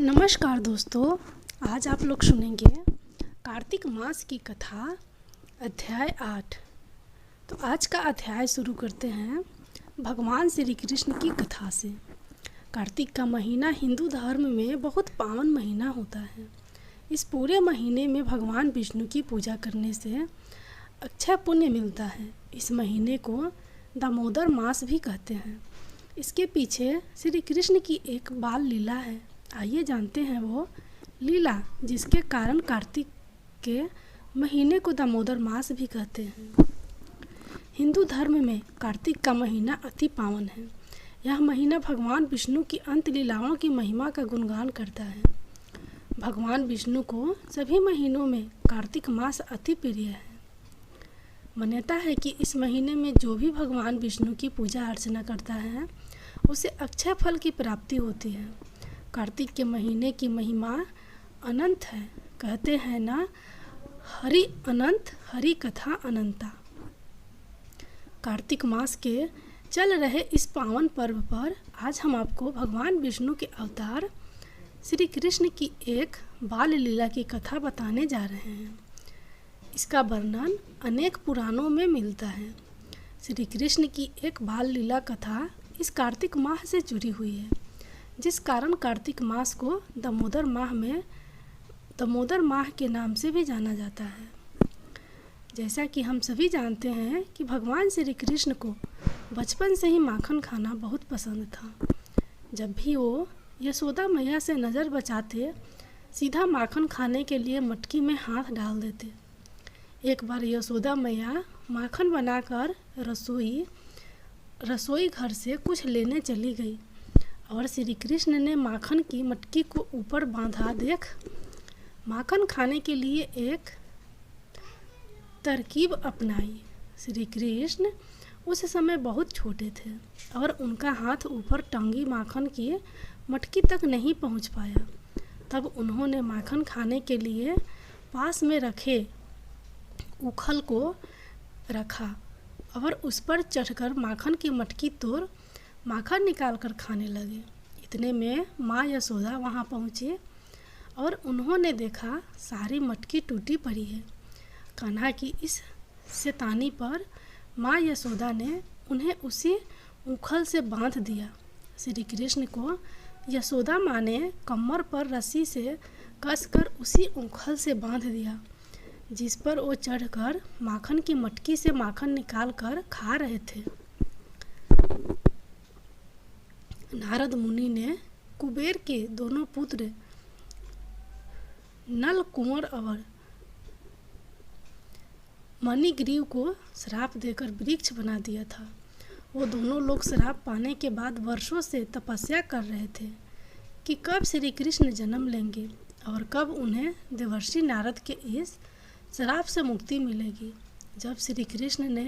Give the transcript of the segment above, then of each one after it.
नमस्कार दोस्तों, आज आप लोग सुनेंगे कार्तिक मास की कथा अध्याय 8। तो आज का अध्याय शुरू करते हैं भगवान श्री कृष्ण की कथा से। कार्तिक का महीना हिंदू धर्म में बहुत पावन महीना होता है। इस पूरे महीने में भगवान विष्णु की पूजा करने से अक्षय पुण्य मिलता है। इस महीने को दामोदर मास भी कहते हैं। इसके पीछे श्री कृष्ण की एक बाल लीला है। आइए जानते हैं वो लीला जिसके कारण कार्तिक के महीने को दामोदर मास भी कहते हैं। हिंदू धर्म में कार्तिक का महीना अति पावन है। यह महीना भगवान विष्णु की अंत लीलाओं की महिमा का गुणगान करता है। भगवान विष्णु को सभी महीनों में कार्तिक मास अति प्रिय है। मान्यता है कि इस महीने में जो भी भगवान विष्णु की पूजा अर्चना करता है उसे अक्षय फल की प्राप्ति होती है। कार्तिक के महीने की महिमा अनंत है। कहते हैं ना, हरि अनंत हरि कथा अनंता। कार्तिक मास के चल रहे इस पावन पर्व पर आज हम आपको भगवान विष्णु के अवतार श्री कृष्ण की एक बाल लीला की कथा बताने जा रहे हैं। इसका वर्णन अनेक पुराणों में मिलता है। श्री कृष्ण की एक बाल लीला कथा इस कार्तिक माह से जुड़ी हुई है, जिस कारण कार्तिक मास को दामोदर माह के नाम से भी जाना जाता है। जैसा कि हम सभी जानते हैं कि भगवान श्री कृष्ण को बचपन से ही माखन खाना बहुत पसंद था। जब भी वो यशोदा मैया से नज़र बचाते, सीधा माखन खाने के लिए मटकी में हाथ डाल देते। एक बार यशोदा मैया माखन बनाकर रसोई घर से कुछ लेने चली गई और श्री कृष्ण ने माखन की मटकी को ऊपर बांधा देख माखन खाने के लिए एक तरकीब अपनाई। श्री कृष्ण उस समय बहुत छोटे थे और उनका हाथ ऊपर टंगी माखन की मटकी तक नहीं पहुंच पाया। तब उन्होंने माखन खाने के लिए पास में रखे उखल को रखा और उस पर चढ़कर माखन की मटकी तोड़ माखन निकाल कर खाने लगे। इतने में माँ यशोदा वहाँ पहुँचे और उन्होंने देखा सारी मटकी टूटी पड़ी है। कान्हा की इस शैतानी पर माँ यशोदा ने उन्हें उसी उखल से बांध दिया। श्री कृष्ण को यशोदा माँ ने कमर पर रस्सी से कसकर उसी उखल से बांध दिया, जिस पर वो चढ़कर माखन की मटकी से माखन निकाल कर खा रहे थे। नारद मुनि ने कुबेर के दोनों पुत्र नल कुंवर और मणिग्रीव को श्राप देकर वृक्ष बना दिया था। वो दोनों लोग श्राप पाने के बाद वर्षों से तपस्या कर रहे थे कि कब श्री कृष्ण जन्म लेंगे और कब उन्हें देवर्षि नारद के इस श्राप से मुक्ति मिलेगी। जब श्री कृष्ण ने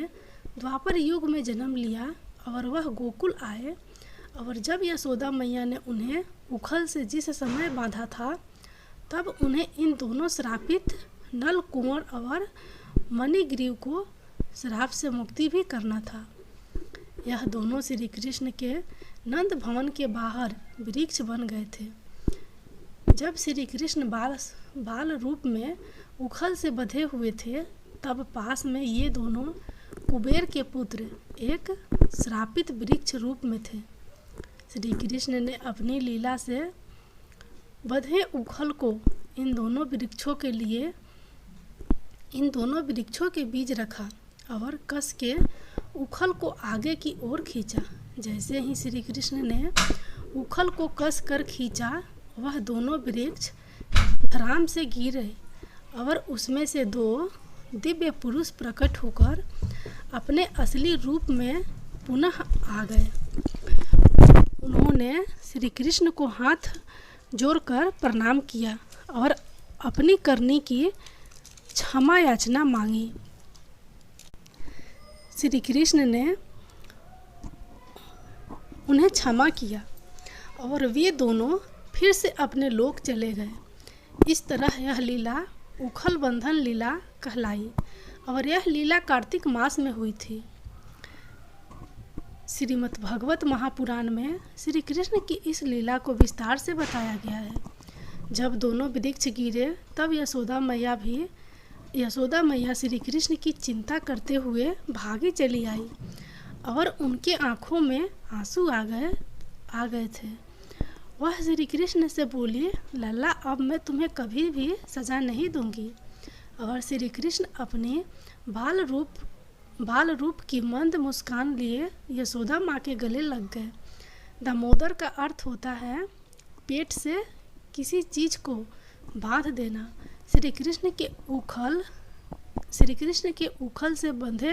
द्वापर युग में जन्म लिया और वह गोकुल आए और जब यशोदा मैया ने उन्हें उखल से जिस समय बांधा था, तब उन्हें इन दोनों श्रापित नल कुंवर और मणिग्रीव को श्राप से मुक्ति भी करना था। यह दोनों श्री कृष्ण के नंद भवन के बाहर वृक्ष बन गए थे। जब श्री कृष्ण बाल रूप में उखल से बंधे हुए थे, तब पास में ये दोनों कुबेर के पुत्र एक श्रापित वृक्ष रूप में थे। श्री कृष्ण ने अपनी लीला से बंधे उखल को इन दोनों वृक्षों के बीच रखा और कस के उखल को आगे की ओर खींचा। जैसे ही श्री कृष्ण ने उखल को कस कर खींचा, वह दोनों वृक्ष धराम से गिरे और उसमें से दो दिव्य पुरुष प्रकट होकर अपने असली रूप में पुनः आ गए। उन्होंने श्री कृष्ण को हाथ जोड़कर प्रणाम किया और अपनी करनी की क्षमा याचना मांगी। श्री कृष्ण ने उन्हें क्षमा किया और वे दोनों फिर से अपने लोक चले गए। इस तरह यह लीला उखल बंधन लीला कहलाई और यह लीला कार्तिक मास में हुई थी। श्रीमद् भागवत महापुराण में श्री कृष्ण की इस लीला को विस्तार से बताया गया है। जब दोनों वृक्ष गिरे तब यशोदा मैया श्री कृष्ण की चिंता करते हुए भागी चली आई और उनके आँखों में आंसू आ गए थे। वह श्री कृष्ण से बोली, लल्ला अब मैं तुम्हें कभी भी सज़ा नहीं दूंगी। और श्री कृष्ण अपने बाल रूप की मंद मुस्कान लिए यशोदा माँ के गले लग गए। दामोदर का अर्थ होता है पेट से किसी चीज़ को बांध देना। श्री कृष्ण के उखल से बंधे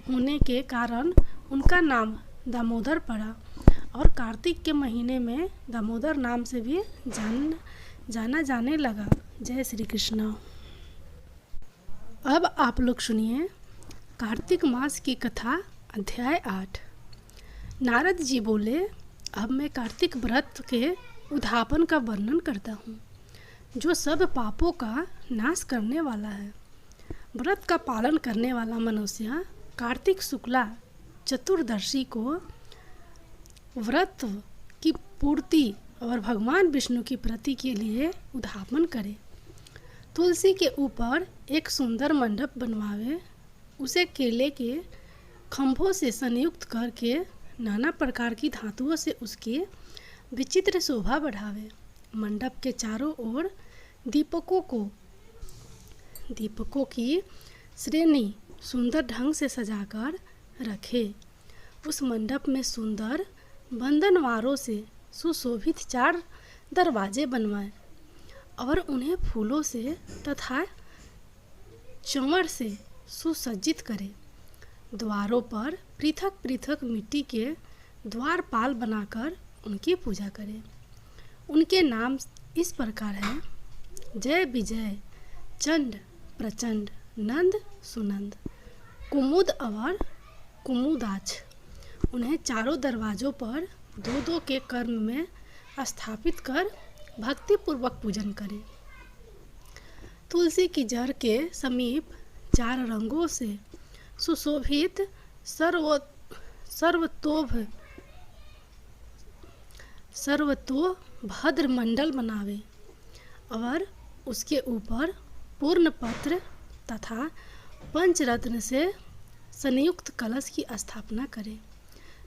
होने के कारण उनका नाम दामोदर पड़ा और कार्तिक के महीने में दामोदर नाम से भी जाना जाने लगा। जय श्री कृष्ण। अब आप लोग सुनिए कार्तिक मास की कथा अध्याय 8। नारद जी बोले, अब मैं कार्तिक व्रत के उद्यापन का वर्णन करता हूँ जो सब पापों का नाश करने वाला है। व्रत का पालन करने वाला मनुष्य कार्तिक शुक्ला चतुर्दशी को व्रत की पूर्ति और भगवान विष्णु की प्रीति के लिए उद्यापन करे। तुलसी के ऊपर एक सुंदर मंडप बनवावे, उसे केले के खंभों से संयुक्त करके नाना प्रकार की धातुओं से उसकी विचित्र शोभा बढ़ावे। मंडप के चारों ओर दीपकों की श्रेणी सुंदर ढंग से सजाकर रखे। उस मंडप में सुंदर बंधनवारों से सुशोभित 4 दरवाजे बनवाए और उन्हें फूलों से तथा चंवर से सुसज्जित करे। द्वारों पर पृथक पृथक मिट्टी के द्वारपाल बनाकर उनकी पूजा करें। उनके नाम इस प्रकार हैं: जय विजय, चंड, प्रचंड, नंद, सुनंद, कुमुद और कुमुदाच। उन्हें चारों दरवाजों पर 2-2 के क्रम में स्थापित कर भक्तिपूर्वक पूजन करें। तुलसी की जड़ के समीप 4 रंगों से सुशोभित सर्वतोभद्र मंडल बनावे और उसके ऊपर पूर्ण पत्र तथा पंचरत्न से संयुक्त कलश की स्थापना करें।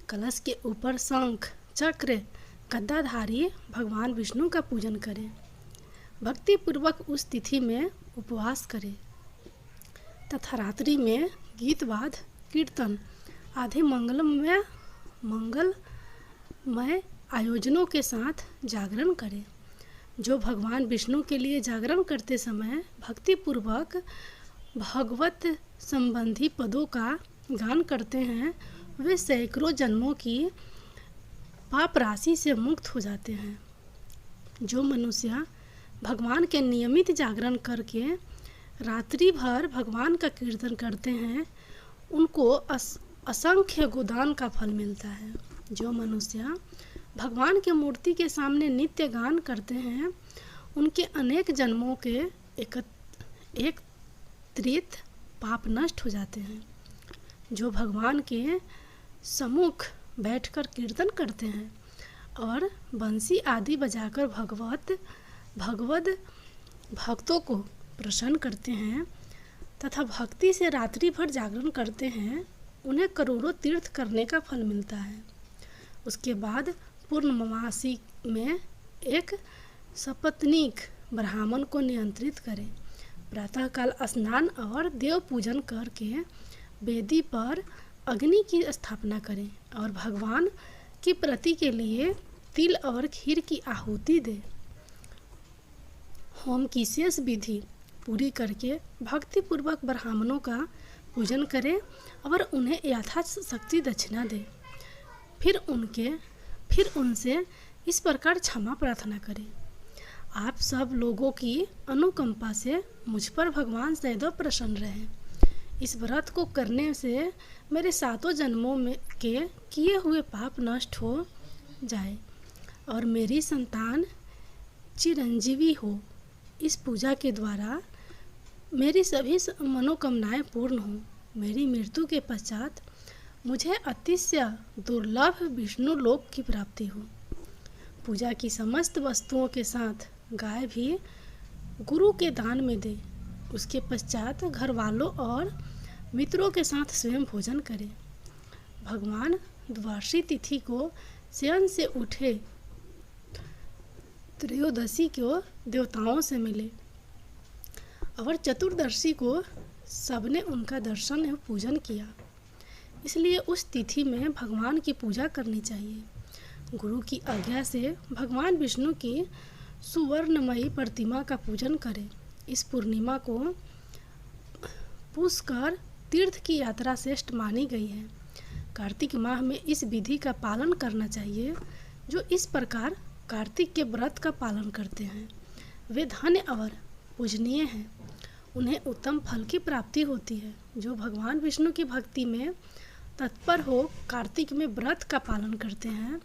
कलश के ऊपर शंख, चक्र, गदाधारी भगवान विष्णु का पूजन करें। भक्तिपूर्वक उस तिथि में उपवास करें तथा रात्रि में गीतवाद, कीर्तन आदि मंगलमय आयोजनों के साथ जागरण करें। जो भगवान विष्णु के लिए जागरण करते समय भक्तिपूर्वक भगवत संबंधी पदों का गान करते हैं, वे सैकड़ों जन्मों की पाप राशि से मुक्त हो जाते हैं। जो मनुष्य भगवान के नियमित जागरण करके रात्रि भर भगवान का कीर्तन करते हैं, उनको असंख्य गोदान का फल मिलता है। जो मनुष्य भगवान के मूर्ति के सामने नित्य गान करते हैं, उनके अनेक जन्मों के एकत्रित पाप नष्ट हो जाते हैं। जो भगवान के सम्मुख बैठकर कीर्तन करते हैं और बंसी आदि बजाकर भगवत भक्तों को प्रसन्न करते हैं तथा भक्ति से रात्रि भर जागरण करते हैं, उन्हें करोड़ों तीर्थ करने का फल मिलता है। उसके बाद पूर्णमासी में एक सपत्नीक ब्राह्मण को नियंत्रित करें। प्रातःकाल स्नान और देव पूजन करके वेदी पर अग्नि की स्थापना करें और भगवान की प्रीति के लिए तिल और खीर की आहुति दें। होम की शेष विधि पूरी करके भक्तिपूर्वक ब्राह्मणों का पूजन करें और उन्हें यथाशक्ति दक्षिणा दें। फिर उनसे इस प्रकार क्षमा प्रार्थना करें: आप सब लोगों की अनुकंपा से मुझ पर भगवान सदैव प्रसन्न रहें। इस व्रत को करने से मेरे 7 जन्मों में के किए हुए पाप नष्ट हो जाए और मेरी संतान चिरंजीवी हो। इस पूजा के द्वारा मेरी सभी मनोकामनाएं पूर्ण हों। मेरी मृत्यु के पश्चात मुझे अतिशय दुर्लभ विष्णु लोक की प्राप्ति हो। पूजा की समस्त वस्तुओं के साथ गाय भी गुरु के दान में दे। उसके पश्चात घर वालों और मित्रों के साथ स्वयं भोजन करे। भगवान द्वादशी तिथि को शयन से उठे, त्रयोदशी को देवताओं से मिले और चतुर्दशी को सबने उनका दर्शन एवं पूजन किया। इसलिए उस तिथि में भगवान की पूजा करनी चाहिए। गुरु की आज्ञा से भगवान विष्णु की सुवर्णमयी प्रतिमा का पूजन करें। इस पूर्णिमा को पुष्कर तीर्थ की यात्रा श्रेष्ठ मानी गई है। कार्तिक माह में इस विधि का पालन करना चाहिए। जो इस प्रकार कार्तिक के व्रत का पालन करते हैं वे धन्य और पूजनीय हैं। उन्हें उत्तम फल की प्राप्ति होती है। जो भगवान विष्णु की भक्ति में तत्पर हो कार्तिक में व्रत का पालन करते हैं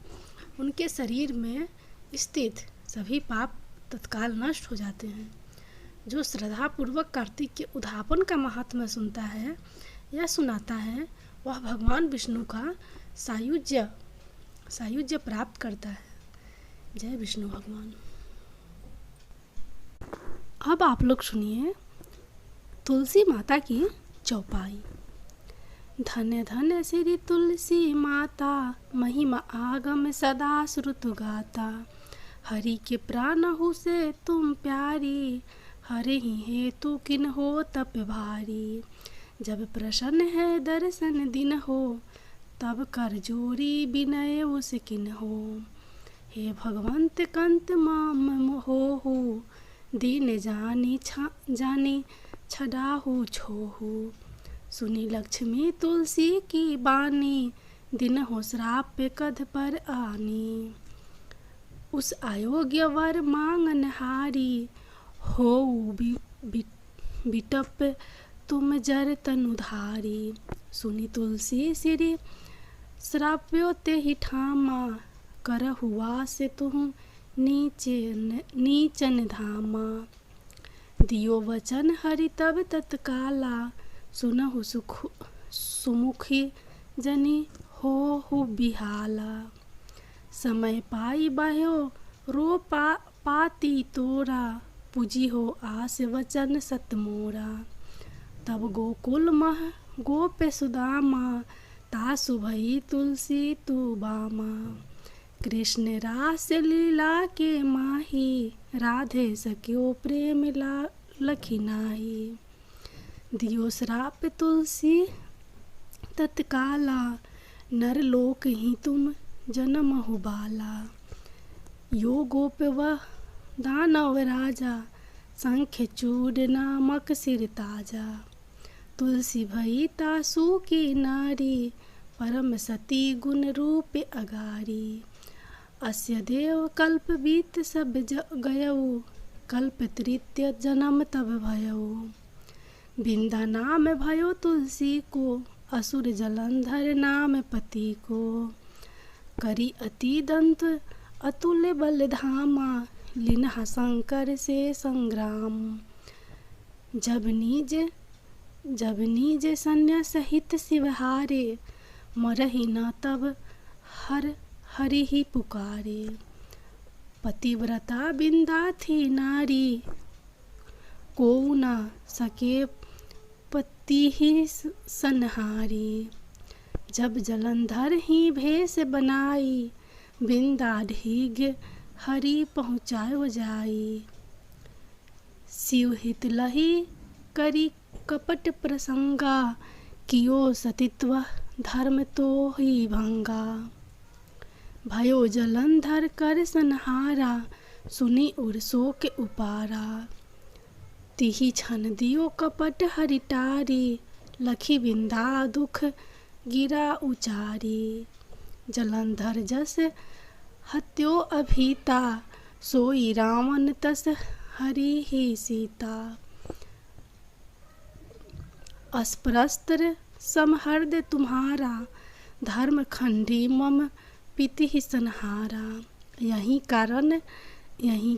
उनके शरीर में स्थित सभी पाप तत्काल नष्ट हो जाते हैं। जो श्रद्धापूर्वक कार्तिक के उद्यापन का महात्म्य सुनता है या सुनाता है वह भगवान विष्णु का सायुज्य प्राप्त करता है। जय विष्णु भगवान। अब आप लोग सुनिए तुलसी माता की चौपाई। धन्य धन्य श्री तुलसी माता, महिमा आगम सदा श्रुतु गाता। हरि के प्राण हु से तुम प्यारी, हरे ही हेतु किन हो तप भारी। जब प्रसन्न है दर्शन दिन हो, तब कर जोरी विनय उस किन हो। हे भगवंत कंत माम हो, दीन जानी छडाहु छोहु। सुनी लक्ष्मी तुलसी की बानी, दिन हो श्राप पे कध पर आनी। उस अयोग्य वर मांगन हारी, हो बिटप तुम जर तनुधारी। सुनी तुलसी श्री श्राप्यो ते ही ठामा, कर हुआ से तुम नीचन धामा। दियो वचन हरि तब तत्काला, सुनहु सुमुखी जनी हो बिहाला। समय पाई बह्यो रो पाती तोरा, पूजी हो आस वचन सत मोरा। तब गोकुल मह गोप सुदामा, तासु भई तुलसी तू बामा। कृष्ण रास लीला के माही, राधे सख्यो प्रेम लखी नाही। दियो श्राप तुलसी तत्काला, नरलोक ही तुम जन्म हो बाला। यो गोप वह दानव राजा, संख्य चूड नामक सिर ताजा। तुलसी भई तासु की नारी, परम सती गुण रूप अगारी। अस्य देव कल्प बीत सब गयऊ, कल्प तृतीय जन्म तब भयऊ। बिंदा नाम भयो तुलसी को, असुर जलंधर नाम पति को। करी अति दंत अतुल्य बल धामा, लिन्हा शंकर से संग्राम। जब नीज सन्या सहित शिवहारे, मरहि न तब हरि ही पुकारे। पतिव्रता बिंदा थी नारी, को न सके पति ही सनहारी। जब जलंधर ही भेष बनाई, बिंदा ढीग हरि पहुँचायो जाई। शिव हित लही करी कपट प्रसंगा, कियो सतित्व धर्म तो ही भंगा। भयो जलंधर कर संहारा, सुनी उर शोक उपारा। तिहि छन दियो कपट हरिटारी, लखी बिंदा दुख गिरा उचारी। जलंधर जस हत्यो अभीता, सोई रावण तस हरि ही सीता। अस्प्रस्त्र समहर्द तुम्हारा, धर्म खंडी मम पिति ही संहारा। यही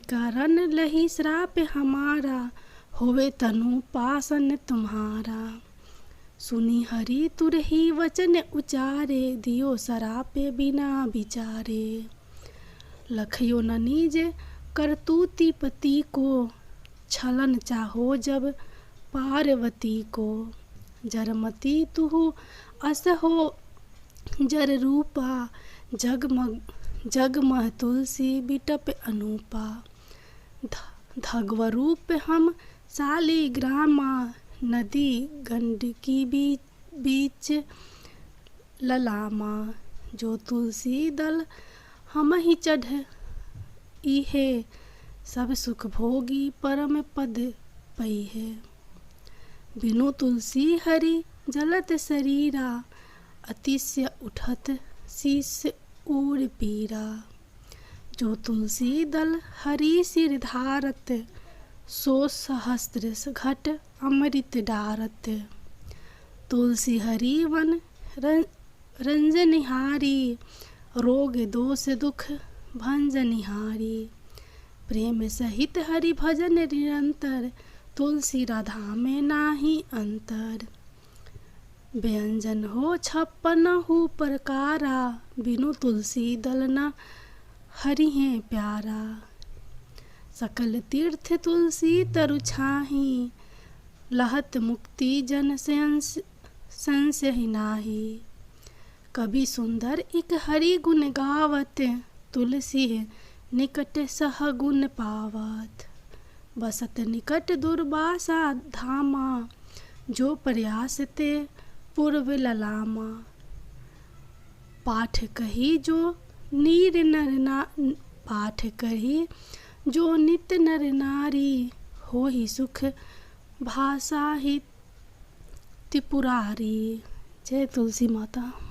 कारण लही श्राप हमारा, होवे तनु पासन तुम्हारा। सुनी हरि तुरही वचन उचारे, दियो सरापे बिना विचारे। लखयो न निज करतूती पति को, छलन चाहो जब पार्वती को। जरमती तुहु अस हो जर रूपा, जगमह तुलसी बिटप अनूपा। धगव रूप हम शालिग्रामा, नदी गंडकी बीच ललामा। जो तुलसी दल हम ही चढ़ इहे, सब सुख भोगी परम पद पई है। बिनु तुलसी हरि जलत शरीरा, अतिशय उठत शीस ऊर पीरा। जो तुलसी दल हरि सिर धारत, सो सहस्त्र घट अमृत डारत। तुलसी हरि वन रंजनिहारी, रोग दोष दुख भंजनिहारी। प्रेम सहित हरि भजन निरंतर, तुलसी राधा में नाही अंतर। व्यंजन हो 56 प्रकारा, बिनु तुलसी दल न हरि है प्यारा। सकल तीर्थ तुलसी तरु छाही, लहत मुक्ति जन संशय ही नाही। कवि सुंदर एक हरि गुण गावत, तुलसी निकट सह गुण पावत। बसत निकट दुर्वासा धामा, जो प्रयास ते पूर्व ललामा। पाठ कही जो नित नर नारी, हो ही सुख भाषा ही त्रिपुरारी। जय तुलसी माता।